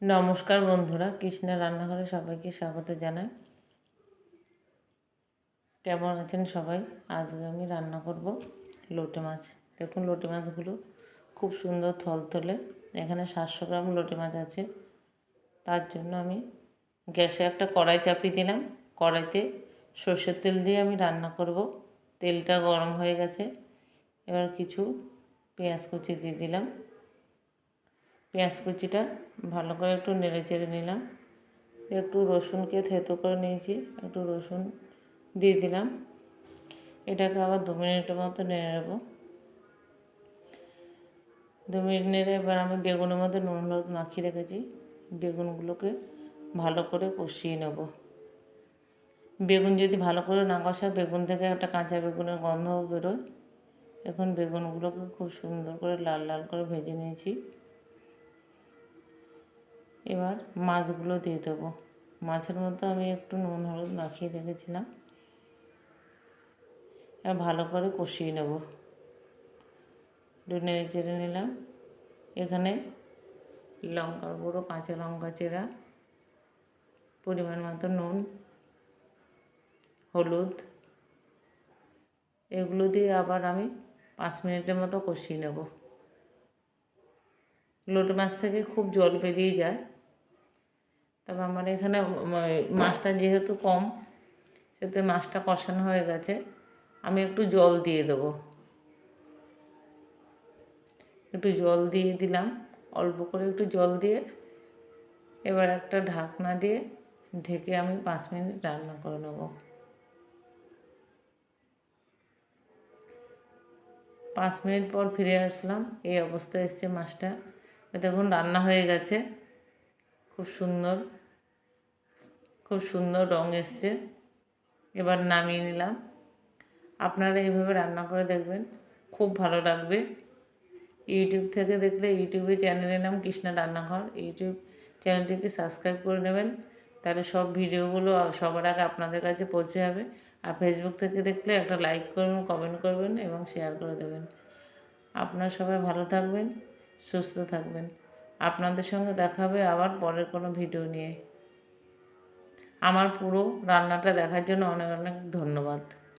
নমস্কার বন্ধুরা, কৃষ্ণের রান্নাঘরে সবাইকে স্বাগত জানাই। কেমন আছেন সবাই? আজকে আমি রান্না করব লোটে মাছ। দেখুন লোটে মাছগুলো খুব সুন্দর থলথলে। এখানে 700 গ্রাম লোটে মাছ আছে। তার জন্য আমি গ্যাসে একটা কড়াই চাপিয়ে দিলাম। কড়াইতে সর্ষের তেল দিয়ে আমি রান্না করব। তেলটা গরম হয়ে গেছে। এবার কিছু পেঁয়াজ কুচি দিয়ে দিলাম। পেঁয়াজ কুচিটা ভালো করে একটু নেড়ে চেড়ে নিলাম। একটু রসুনকে থেতো করে নিয়েছি, একটু রসুন দিয়ে দিলাম। এটাকে আবার 2 মিনিটের মতো নেড়ে নেব। 2 মিনিট নেড়ে এবার আমি বেগুনের মধ্যে নুন হলুদ মাখিয়ে রেখেছি, বেগুনগুলোকে ভালো করে কষিয়ে নেব। বেগুন যদি ভালো করে না কষা, বেগুন থেকে একটা কাঁচা বেগুনের গন্ধ বেরোয়। এখন বেগুনগুলোকে খুব সুন্দর করে লাল লাল করে ভেজে নিয়েছি। এবার মাছগুলো দিয়ে দেবো। মাছের মধ্যে আমি একটু নুন হলুদ মাখিয়ে রেখেছিলাম। এবার ভালো করে কষিয়ে নেব। একটু নেড়ে চেড়ে নিলাম। এখানে লঙ্কার গুঁড়ো, কাঁচা লঙ্কা চেরা, পরিমাণ মতো নুন, হলুদ, এগুলো দিয়ে আবার আমি 5 মিনিটের মতো কষিয়ে নেব। লোটে মাছ থেকে খুব জল বেরিয়ে যায়, তবে আমার এখানে মাছটা যেহেতু কম, সেহেতু মাছটা কষানো হয়ে গেছে। আমি একটু জল দিয়ে দেবো। একটু জল দিয়ে দিলাম, অল্প করে একটু জল দিয়ে এবার একটা ঢাকনা দিয়ে ঢেকে আমি 5 মিনিট রান্না করে নেব। 5 মিনিট পর ফিরে আসলাম। এই অবস্থায় এসছে মাছটা। দেখুন রান্না হয়ে গেছে। খুব সুন্দর রঙ এসছে। এবার নামিয়ে নিলাম। আপনারা এইভাবে রান্না করে দেখবেন, খুব ভালো লাগবে। ইউটিউব থেকে দেখলে ইউটিউবে চ্যানেলের নাম কৃষ্ণা রান্নাঘর। ইউটিউব চ্যানেলটিকে সাবস্ক্রাইব করে নেবেন, তাহলে সব ভিডিওগুলো সবার আগে আপনাদের কাছে পৌঁছে যাবে। আর ফেসবুক থেকে দেখলে একটা লাইক করবেন, কমেন্ট করবেন এবং শেয়ার করে দেবেন। আপনারা সবাই ভালো থাকবেন, সুস্থ থাকবেন। আপনাদের সঙ্গে দেখা হবে আবার পরের কোনো ভিডিও নিয়ে। আমার পুরো রান্নাটা দেখার জন্য অনেক অনেক ধন্যবাদ।